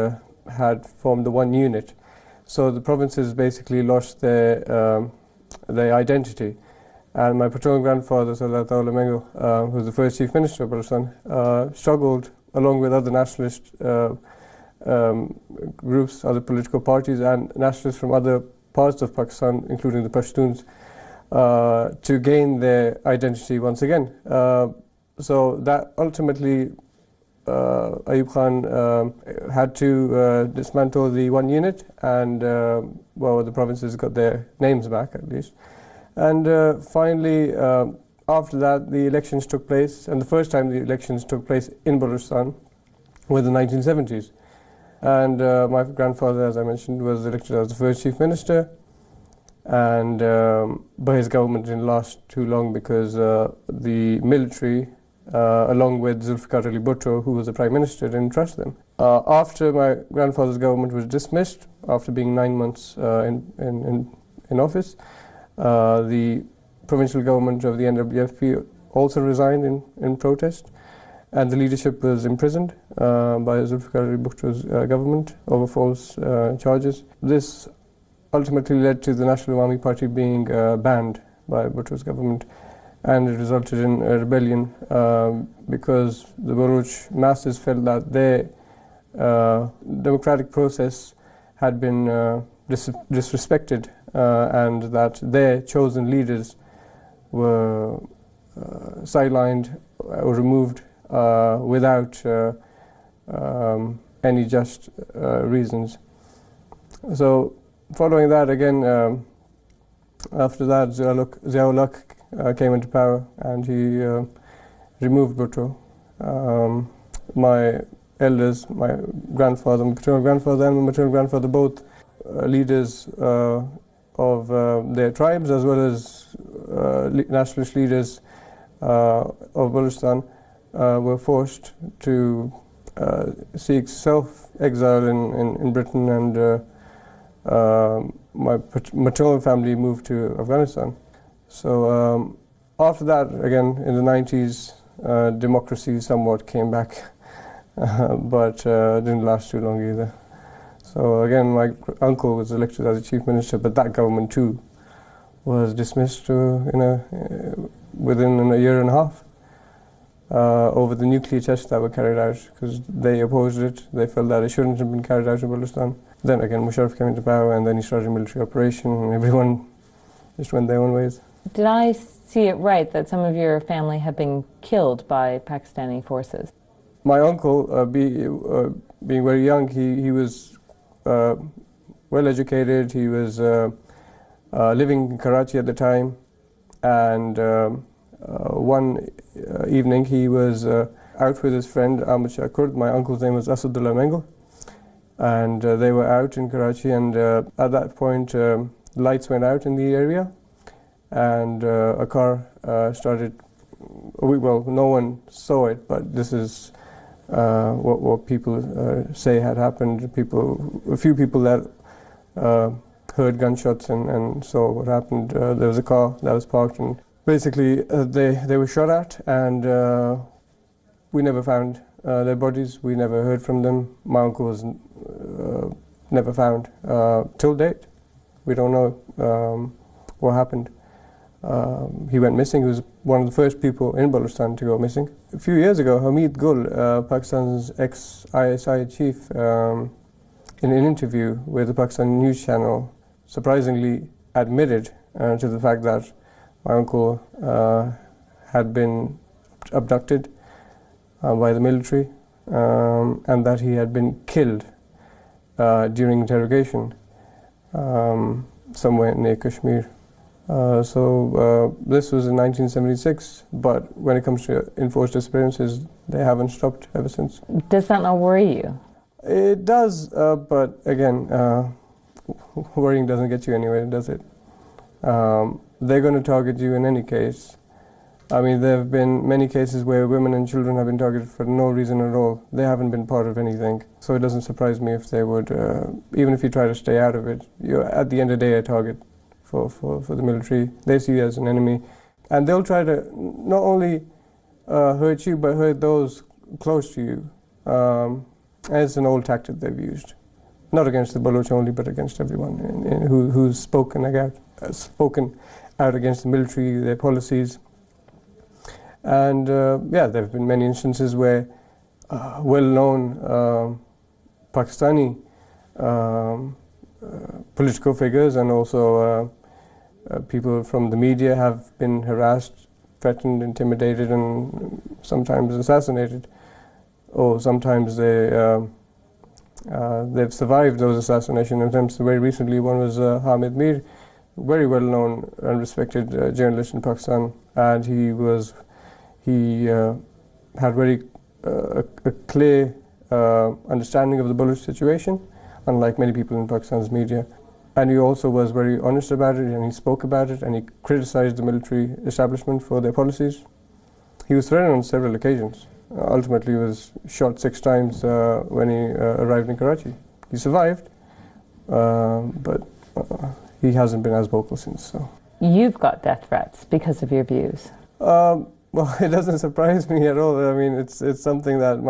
had formed the one unit. So the provinces basically lost their identity. And my paternal grandfather, Untitled Mengal, who was the first chief minister of Balochistan, struggled along with other nationalist groups, other political parties, and nationalists from other parts of Pakistan, including the Pashtuns, to gain their identity once again. So that ultimately Ayub Khan had to dismantle the one unit, and well, the provinces got their names back at least. And finally, after that, the elections took place, and the first time the elections took place in Balochistan was the 1970s. And my grandfather, as I mentioned, was elected as the first chief minister, and but his government didn't last too long because the military, along with Zulfikar Ali Bhutto, who was the prime minister, didn't trust them. After my grandfather's government was dismissed, after being 9 months in office, the provincial government of the NWFP also resigned in protest. And the leadership was imprisoned by Zulfikar Ali Bhutto's government over false charges. This ultimately led to the National Awami Party being banned by Bhutto's government, and it resulted in a rebellion because the Baloch masses felt that their democratic process had been disrespected and that their chosen leaders were sidelined or removed without any just reasons. So following that, again, after that, Ziaul Haq came into power, and he removed Bhutto. My elders, my grandfather, my paternal grandfather and my maternal grandfather, both leaders of their tribes, as well as nationalist leaders of Balochistan, were forced to seek self-exile in Britain, and my maternal family moved to Afghanistan. So after that, again, in the 90s, democracy somewhat came back, but didn't last too long either. So again, my uncle was elected as a chief minister, but that government too was dismissed within a year and a half. Over the nuclear tests that were carried out, because they opposed it. They felt that it shouldn't have been carried out in Balochistan. Then again, Musharraf came into power, and then he started a military operation, and everyone just went their own ways. Did I see it right that some of your family have been killed by Pakistani forces? My uncle, being very young, he was well educated. He was living in Karachi at the time, and one evening he was out with his friend Ahmad Shah Kurd. My uncle's name was Asadullah Mengal, and they were out in Karachi, and at that point lights went out in the area, and a car started, well, no one saw it, but this is what people say had happened. A few people that heard gunshots and saw what happened. There was a car that was parked, and basically they were shot at, and we never found their bodies. We never heard from them. My uncle was never found till date. We don't know what happened. He went missing. He was one of the first people in Balochistan to go missing. A few years ago, Hamid Gul, Pakistan's ex-ISI chief, in an interview with the Pakistani news channel, surprisingly admitted to the fact that my uncle had been abducted by the military and that he had been killed during interrogation somewhere near Kashmir. This was in 1976, but when it comes to enforced disappearances, they haven't stopped ever since. Does that not worry you? It does, but again, worrying doesn't get you anywhere, does it? They're going to target you in any case. I mean, there have been many cases where women and children have been targeted for no reason at all. They haven't been part of anything. So it doesn't surprise me if they would, even if you try to stay out of it, you're at the end of the day a target for the military. They see you as an enemy. And they'll try to not only hurt you, but hurt those close to you. It's an old tactic they've used. Not against the Baloch only, but against everyone who's spoken out against the military, their policies. And yeah, there have been many instances where well-known Pakistani political figures and also people from the media have been harassed, threatened, intimidated, and sometimes assassinated. Or sometimes they've survived those assassination attempts. Very recently, one was Hamid Mir, very well-known and respected journalist in Pakistan, and he had very a clear understanding of the Baloch situation, unlike many people in Pakistan's media. And he also was very honest about it, and he spoke about it, and he criticized the military establishment for their policies. He was threatened on several occasions. Ultimately, he was shot 6 times when he arrived in Karachi. He survived, but he hasn't been as vocal since. So. You've got death threats because of your views. Well, it doesn't surprise me at all. I mean, it's something that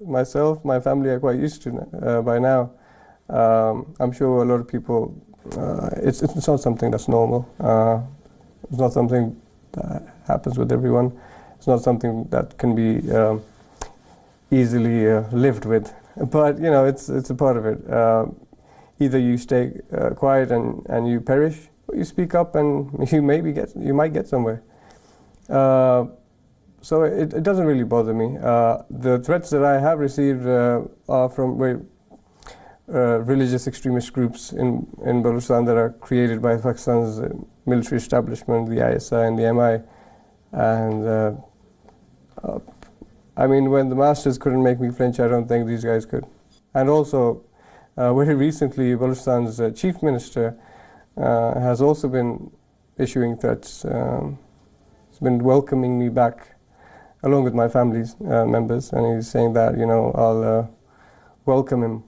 myself, my family are quite used to by now. I'm sure a lot of people. It's not something that's normal. It's not something that happens with everyone. It's not something that can be easily lived with. But you know, it's a part of it. Either you stay quiet and you perish, or you speak up and you might get somewhere. So it doesn't really bother me. The threats that I have received are from religious extremist groups in Balochistan that are created by Pakistan's military establishment, the ISI and the MI. And I mean, when the masters couldn't make me flinch, I don't think these guys could. And also, very recently, Balochistan's chief minister has also been issuing threats. He's been welcoming me back, along with my family's members, and he's saying that, you know, I'll welcome him.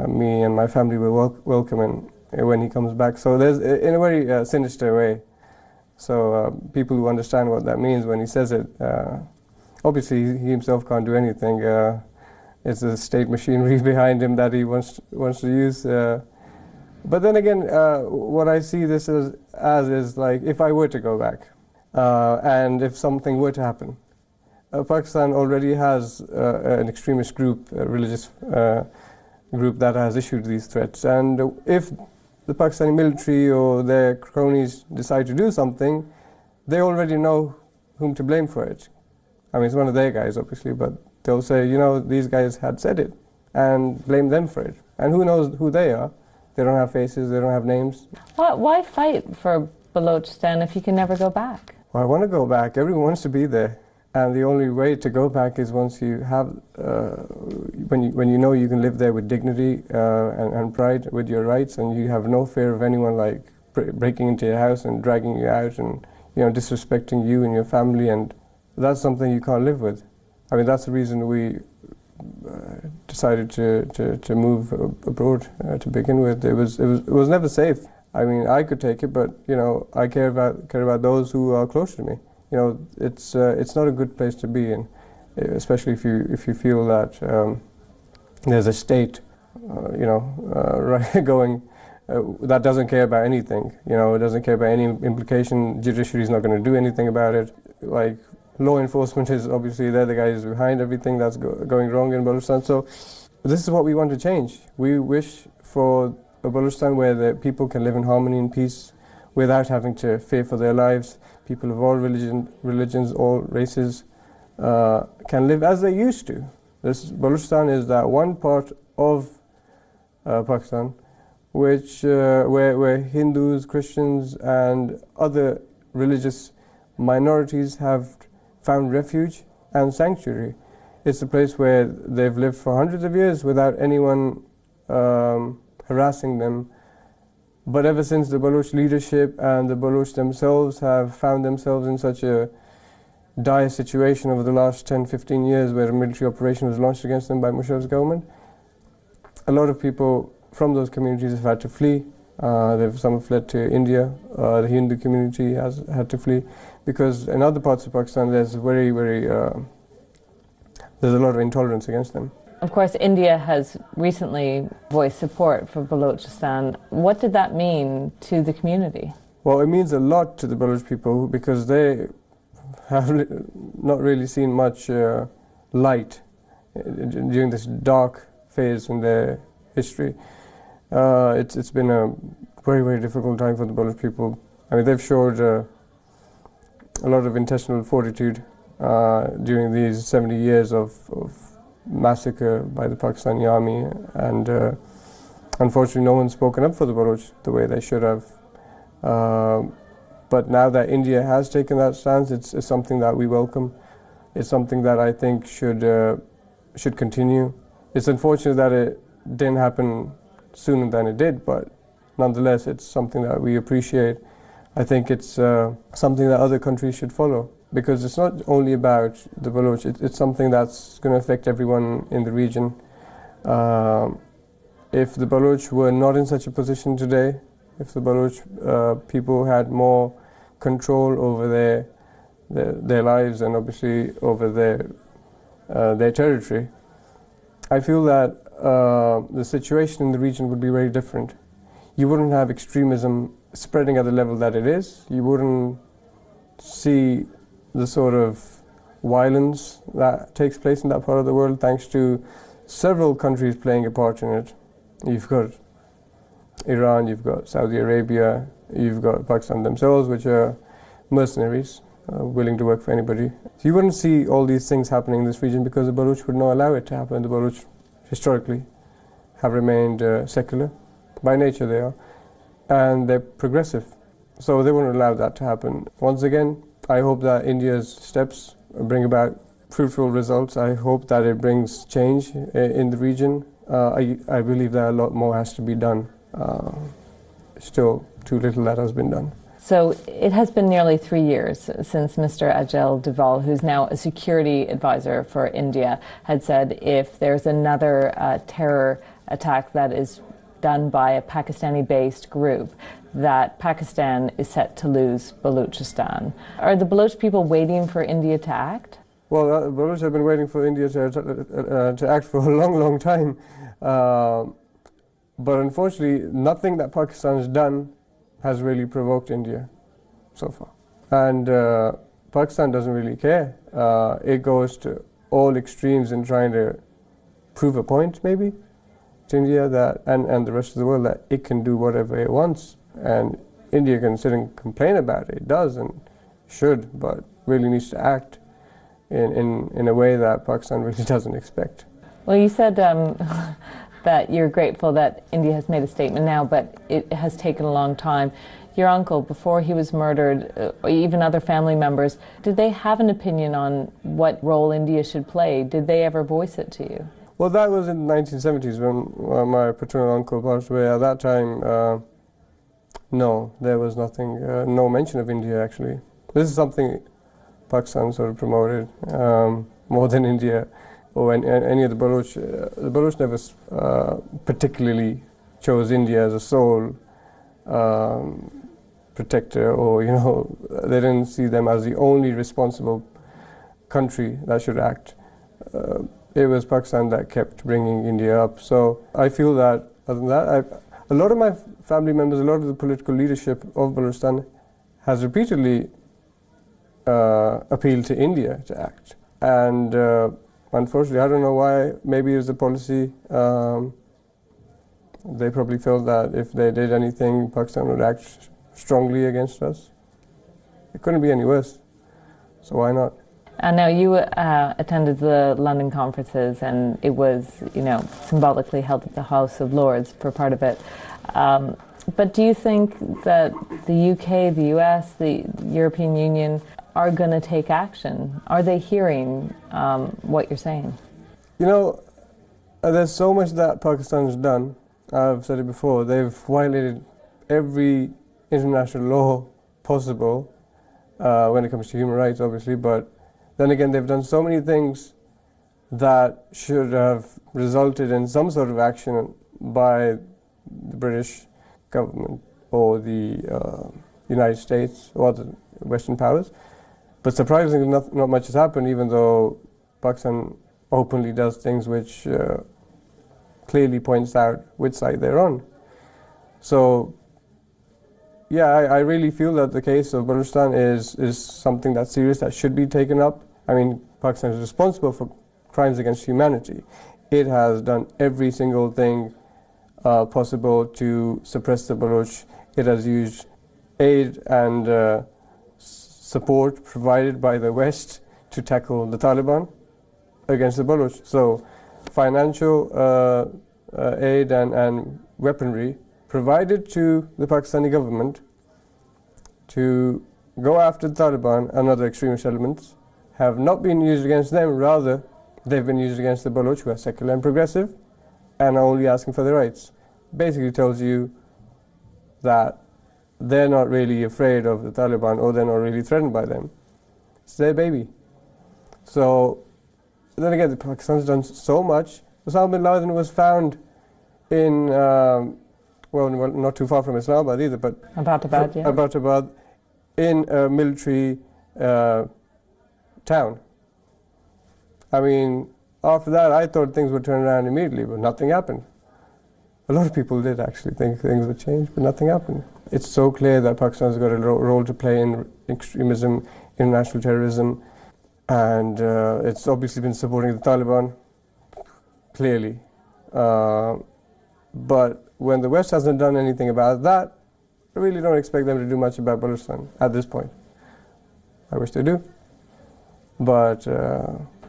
Me and my family will welcome him when he comes back. So there's, in a very sinister way. So people who understand what that means when he says it, obviously he himself can't do anything. It's a state machinery behind him that he wants to use. But then again, what I see this as is like, if I were to go back, and if something were to happen, Pakistan already has an extremist group, a religious group that has issued these threats. And if the Pakistani military or their cronies decide to do something, they already know whom to blame for it. I mean, it's one of their guys, obviously, but they'll say, you know, these guys had said it, and blame them for it. And who knows who they are? They don't have faces, they don't have names. Why fight for Balochistan if you can never go back? Well, I want to go back. Everyone wants to be there. And the only way to go back is once you have, when you know you can live there with dignity and pride, with your rights, and you have no fear of anyone like breaking into your house and dragging you out and, you know, disrespecting you and your family, and that's something you can't live with. I mean, that's the reason we decided to move abroad to begin with. It was never safe. I mean, I could take it, but I care about those who are close to me. It's not a good place to be in, especially if you feel that there's a state, going. That doesn't care about anything, it doesn't care about any implication. Judiciary is not going to do anything about it. Like, law enforcement is obviously, they're the guys behind everything that's going wrong in Balochistan. So this is what we want to change. We wish for a Balochistan where the people can live in harmony and peace without having to fear for their lives. People of all religions, all races can live as they used to. This Balochistan is that one part of Pakistan where Hindus, Christians and other religious minorities have found refuge and sanctuary. It's a place where they've lived for hundreds of years without anyone harassing them. But ever since the Baloch leadership and the Baloch themselves have found themselves in such a dire situation over the last 10-15 years, where a military operation was launched against them by Musharraf's government, a lot of people from those communities have had to flee. Some have fled to India. The Hindu community has had to flee because in other parts of Pakistan there's there's a lot of intolerance against them. Of course, India has recently voiced support for Balochistan. What did that mean to the community? Well, it means a lot to the Baloch people because they have not really seen much light during this dark phase in their history. It's been a very, very difficult time for the Baloch people. I mean, they've showed a lot of intestinal fortitude during these 70 years of massacre by the Pakistani army, and unfortunately no one's spoken up for the Baloch the way they should have. But now that India has taken that stance, it's something that we welcome. It's something that I think should continue. It's unfortunate that it didn't happen sooner than it did, but nonetheless it's something that we appreciate. I think it's something that other countries should follow, because it's not only about the Baloch, it's something that's going to affect everyone in the region. If the Baloch were not in such a position today, if the Baloch people had more control over their lives and obviously over their territory, I feel that the situation in the region would be very different. You wouldn't have extremism spreading at the level that it is. You wouldn't see the sort of violence that takes place in that part of the world, thanks to several countries playing a part in it. You've got Iran, you've got Saudi Arabia, you've got Pakistan themselves, which are mercenaries, willing to work for anybody. So you wouldn't see all these things happening in this region because the Baloch would not allow it to happen. The Baloch historically have remained secular. By nature they are. And they're progressive. So they wouldn't allow that to happen. Once again, I hope that India's steps bring about fruitful results. I hope that it brings change in the region. I believe that a lot more has to be done. Still too little that has been done. So it has been nearly 3 years since Mr. Ajal Doval, who's now a security advisor for India, had said if there's another terror attack that is done by a Pakistani-based group, that Pakistan is set to lose Balochistan. Are the Baloch people waiting for India to act? Well, the Baloch have been waiting for India to act for a long, long time. But unfortunately, nothing that Pakistan has done has really provoked India so far. And Pakistan doesn't really care. It goes to all extremes in trying to prove a point, maybe, to India that, and the rest of the world, that it can do whatever it wants. And India can sit and complain about it. It does and should, but really needs to act in a way that Pakistan really doesn't expect. Well, you said that you're grateful that India has made a statement now, but it has taken a long time. Your uncle, before he was murdered, or even other family members, did they have an opinion on what role India should play? Did they ever voice it to you? Well, that was in the 1970s when my paternal uncle passed away. At that time, no, there was nothing, no mention of India actually. This is something Pakistan sort of promoted more than India or any of the Baloch never particularly chose India as a sole protector, or they didn't see them as the only responsible country that should act. It was Pakistan that kept bringing India up. So I feel that, other than that, a lot of my family members, a lot of the political leadership of Balochistan has repeatedly appealed to India to act. And unfortunately, I don't know why. Maybe it was a policy. They probably felt that if they did anything, Pakistan would act strongly against us. It couldn't be any worse. So why not? And now you attended the London conferences, and it was, symbolically held at the House of Lords for part of it. But do you think that the UK, the US, the European Union are going to take action? Are they hearing what you're saying? There's so much that Pakistan has done. I've said it before. They've violated every international law possible when it comes to human rights, obviously, but then again, they've done so many things that should have resulted in some sort of action by the British government or the United States or the Western powers. But surprisingly, not much has happened, even though Pakistan openly does things which clearly points out which side they're on. So, yeah, I really feel that the case of Balochistan is something that's serious, that should be taken up. I mean, Pakistan is responsible for crimes against humanity. It has done every single thing possible to suppress the Baloch. It has used aid and support provided by the West to tackle the Taliban against the Baloch. So financial aid and weaponry provided to the Pakistani government to go after the Taliban and other extremist elements have not been used against them. Rather, they've been used against the Baloch, who are secular and progressive and are only asking for their rights. Basically tells you that they're not really afraid of the Taliban, or they're not really threatened by them. It's their baby. So then again, Pakistan's done so much. Osama bin Laden was found in, not too far from Islamabad either, but Abbottabad, in a military town. I mean, after that, I thought things would turn around immediately, but nothing happened. A lot of people did actually think things would change, but nothing happened. It's so clear that Pakistan's got a role to play in extremism, international terrorism, and it's obviously been supporting the Taliban, clearly. But when the West hasn't done anything about that, I really don't expect them to do much about Balochistan at this point. I wish they do. But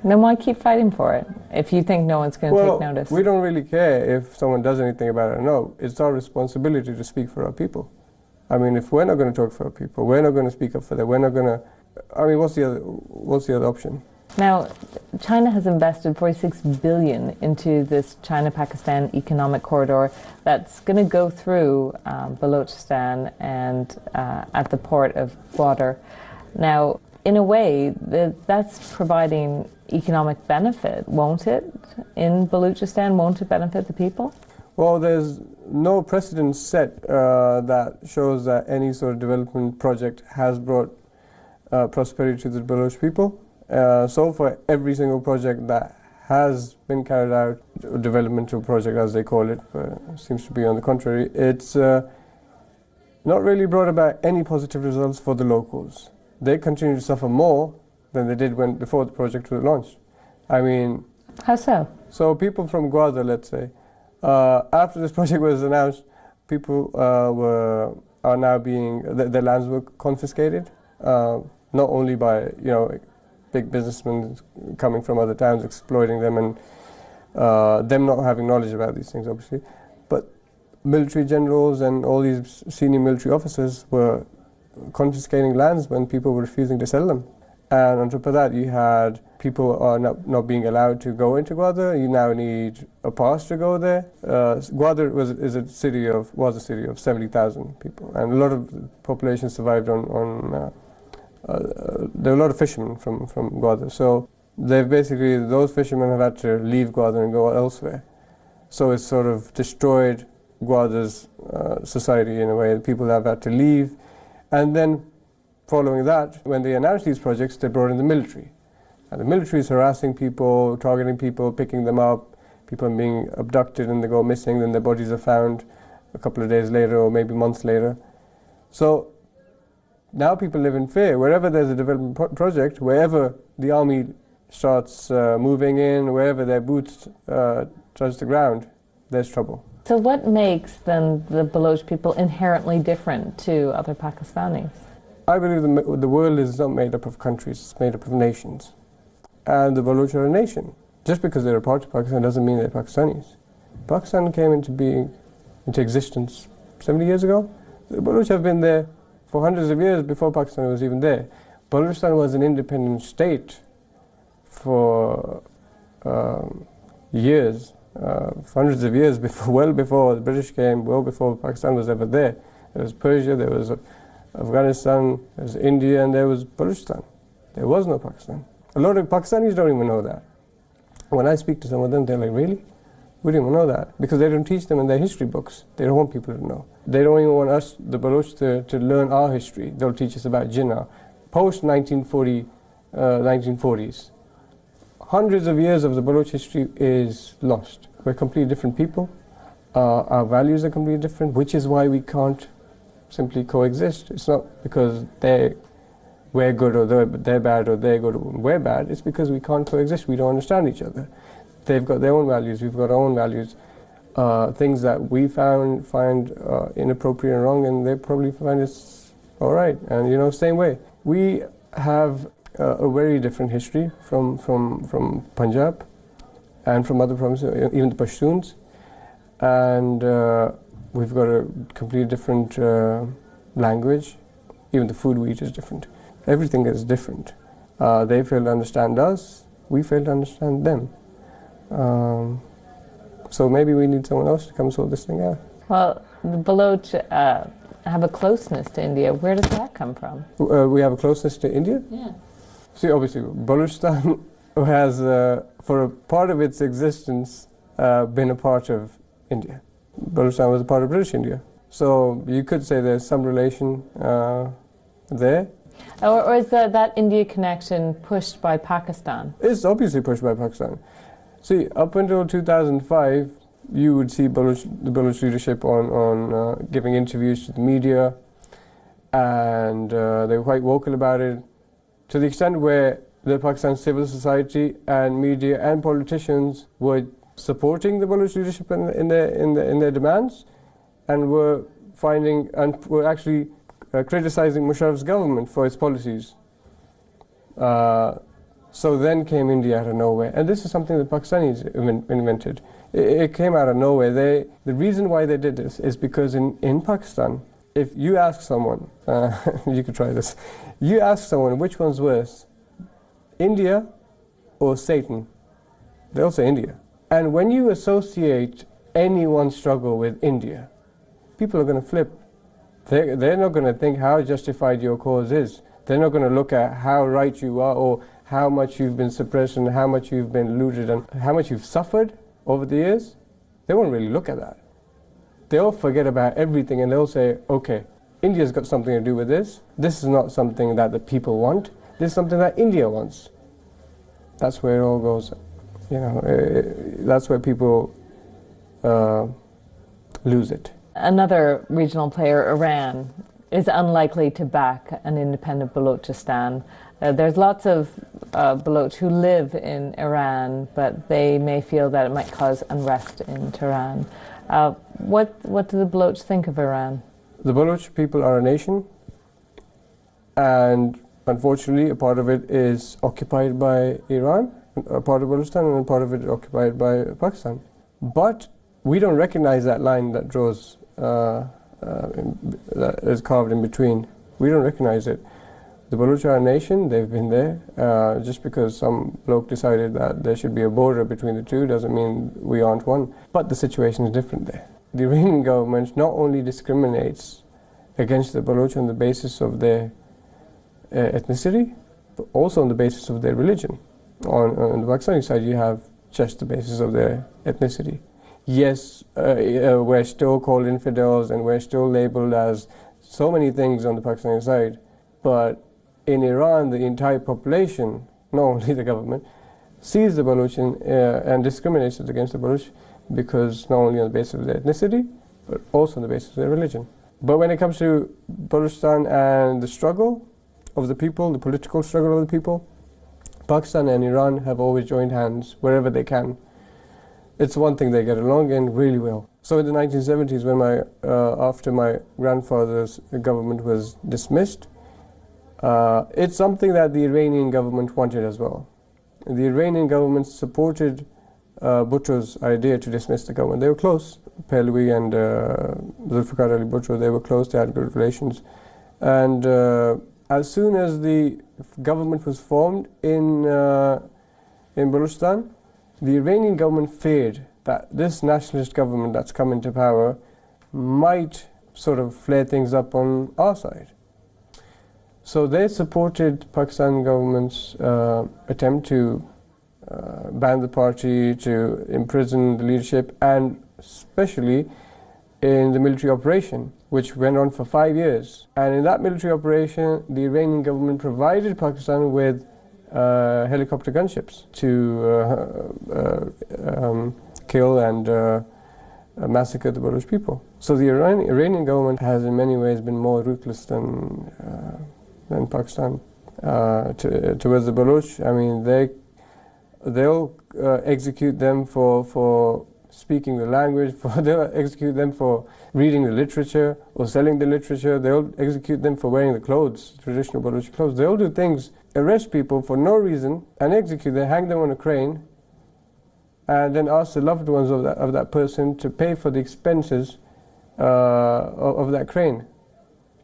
then why keep fighting for it if you think no one's going to take notice? We don't really care if someone does anything about it or no. It's our responsibility to speak for our people. I mean, if we're not going to talk for our people, we're not going to speak up for them, we're not going to... I mean, what's the other option? Now, China has invested $46 billion into this China-Pakistan economic corridor that's going to go through Balochistan and at the port of Gwadar. Now, in a way, that's providing economic benefit, won't it? In Balochistan, won't it benefit the people? Well, there's no precedent set that shows that any sort of development project has brought prosperity to the Baloch people. So for every single project that has been carried out, developmental project as they call it, seems to be on the contrary, it's not really brought about any positive results for the locals. They continue to suffer more than they did before the project was launched. I mean... How so? So people from Gwadar, let's say, after this project was announced, people are now being... Their lands were confiscated, not only by, big businessmen coming from other towns exploiting them and them not having knowledge about these things, obviously, but military generals and all these senior military officers were confiscating lands when people were refusing to sell them. And on top of that, you had people are not being allowed to go into Gwadar. You now need a pass to go there. Gwadar was a city of 70,000 people, and a lot of the population survived on there were a lot of fishermen from Gwadar. So they've basically, those fishermen have had to leave Gwadar and go elsewhere. So it's sort of destroyed Gwadar's society in a way. People have had to leave. And then following that, when they announced these projects, they brought in the military. And the military is harassing people, targeting people, picking them up. People are being abducted and they go missing, then their bodies are found a couple of days later or maybe months later. So now people live in fear. Wherever there's a development project, wherever the army starts moving in, wherever their boots touch the ground, there's trouble. So what makes then the Baloch people inherently different to other Pakistanis? I believe the world is not made up of countries, it's made up of nations. And the Baloch are a nation. Just because they're a part of Pakistan doesn't mean they're Pakistanis. Pakistan came into existence 70 years ago. The Baloch have been there for hundreds of years before Pakistan was even there. Balochistan was an independent state for years, hundreds of years before, well before the British came, well before Pakistan was ever there. There was Persia, there was Afghanistan, there was India, and there was Balochistan. There was no Pakistan. A lot of Pakistanis don't even know that. When I speak to some of them, they're like, really? We didn't even know that. Because they don't teach them in their history books. They don't want people to know. They don't even want us, the Baloch, to learn our history. They'll teach us about Jinnah. Post-1940s, hundreds of years of the Baloch history is lost. We're completely different people. Our values are completely different, which is why we can't simply coexist. It's not because we're good or they're bad or they're good or we're bad. It's because we can't coexist. We don't understand each other. They've got their own values. We've got our own values. Things that we find inappropriate and wrong, and they probably find it's all right. And same way. We have a very different history from Punjab and from other provinces, even the Pashtuns. And we've got a completely different language. Even the food we eat is different. Everything is different. They fail to understand us. We fail to understand them. So maybe we need someone else to come sort this thing out. Well, the Baloch have a closeness to India. Where does that come from? We have a closeness to India? Yeah. See, obviously, Balochistan has, for a part of its existence, been a part of India. Balochistan was a part of British India. So you could say there's some relation there. Or is that India connection pushed by Pakistan? It's obviously pushed by Pakistan. See, up until 2005, you would see the Baloch leadership on giving interviews to the media, and they were quite vocal about it, to the extent where the Pakistan civil society and media and politicians were supporting the Baloch leadership in their demands, and were actually criticizing Musharraf's government for its policies. So then came India out of nowhere. And this is something that Pakistanis invented. It came out of nowhere. The reason why they did this is because in Pakistan, if you ask someone, you could try this, you ask someone which one's worse, India or Satan, they'll say India. And when you associate anyone's struggle with India, people are going to flip. They're not going to think how justified your cause is. They're not going to look at how right you are or how much you've been suppressed and how much you've been looted and how much you've suffered over the years. They won't really look at that. They'll forget about everything and they'll say, okay, India's got something to do with this. This is not something that the people want. This is something that India wants. That's where it all goes. That's where people lose it. Another regional player, Iran, is unlikely to back an independent Balochistan. There's lots of Baloch who live in Iran, but they may feel that it might cause unrest in Tehran. What do the Baloch think of Iran? The Baloch people are a nation, and unfortunately a part of it is occupied by Iran, a part of Balochistan, and a part of it is occupied by Pakistan. But we don't recognize that line that draws, that is carved in between. We don't recognize it. The Baloch are a nation, they've been there. Just because some bloke decided that there should be a border between the two doesn't mean we aren't one. But the situation is different there. The Iranian government not only discriminates against the Baloch on the basis of their ethnicity, but also on the basis of their religion. On the Pakistani side, you have just the basis of their ethnicity. Yes, we're still called infidels and we're still labeled as so many things on the Pakistani side, but in Iran, the entire population, not only the government, sees the Baloch and discriminates against the Baloch because not only on the basis of their ethnicity, but also on the basis of their religion. But when it comes to Balochistan and the struggle of the people, the political struggle of the people, Pakistan and Iran have always joined hands wherever they can. It's one thing they get along in really well. So in the 1970s, when after my grandfather's government was dismissed, it's something that the Iranian government wanted as well. The Iranian government supported Bhutto's idea to dismiss the government. They were close. Pahlavi and Zulfikar Ali Bhutto, they were close, they had good relations. And as soon as the government was formed in Balochistan, the Iranian government feared that this nationalist government that's come into power might sort of flare things up on our side. So they supported Pakistan government's attempt to ban the party, to imprison the leadership, and especially in the military operation, which went on for 5 years. And in that military operation, the Iranian government provided Pakistan with helicopter gunships to kill and massacre the Baloch people. So the Iranian government has in many ways been more ruthless than Pakistan. Towards the Baloch, I mean, they'll execute them for speaking the language, they'll execute them for reading the literature or selling the literature, they'll execute them for wearing the clothes, traditional Baloch clothes. They'll do things, arrest people for no reason and execute them, hang them on a crane, and then ask the loved ones of that person to pay for the expenses of that crane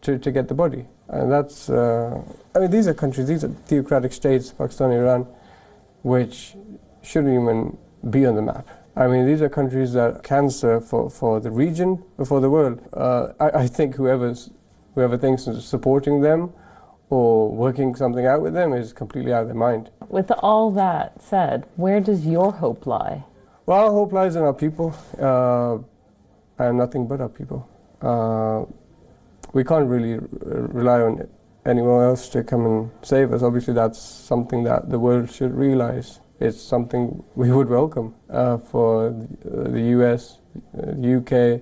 to get the body. And that's, I mean, these are countries, these are theocratic states, Pakistan, Iran, which shouldn't even be on the map. I mean, these are countries that are cancer for the region, for the world. I think whoever thinks of supporting them or working something out with them is completely out of their mind. With all that said, where does your hope lie? Well, our hope lies in our people, and nothing but our people. We can't really rely on anyone else to come and save us. Obviously, that's something that the world should realize. It's something we would welcome for the US, UK,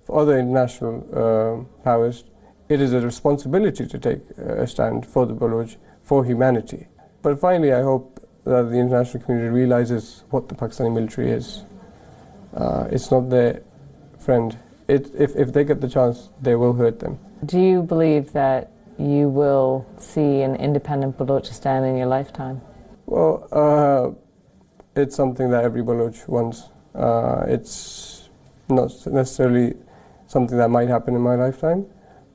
for other international powers. It is a responsibility to take a stand for the Baloch, for humanity. But finally, I hope that the international community realizes what the Pakistani military is. It's not their friend. If they get the chance, they will hurt them. Do you believe that you will see an independent Balochistan in your lifetime? Well, it's something that every Baloch wants. It's not necessarily something that might happen in my lifetime,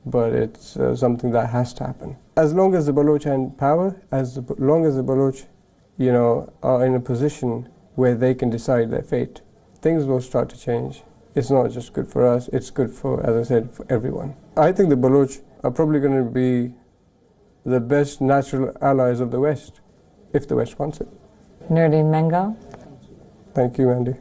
but it's something that has to happen. As long as the Baloch are in power, as long as the Baloch, are in a position where they can decide their fate, things will start to change. It's not just good for us, it's good for, as I said, for everyone. I think the Baloch are probably going to be the best natural allies of the West, if the West wants it. Noordin Mengal. Thank you, Andy.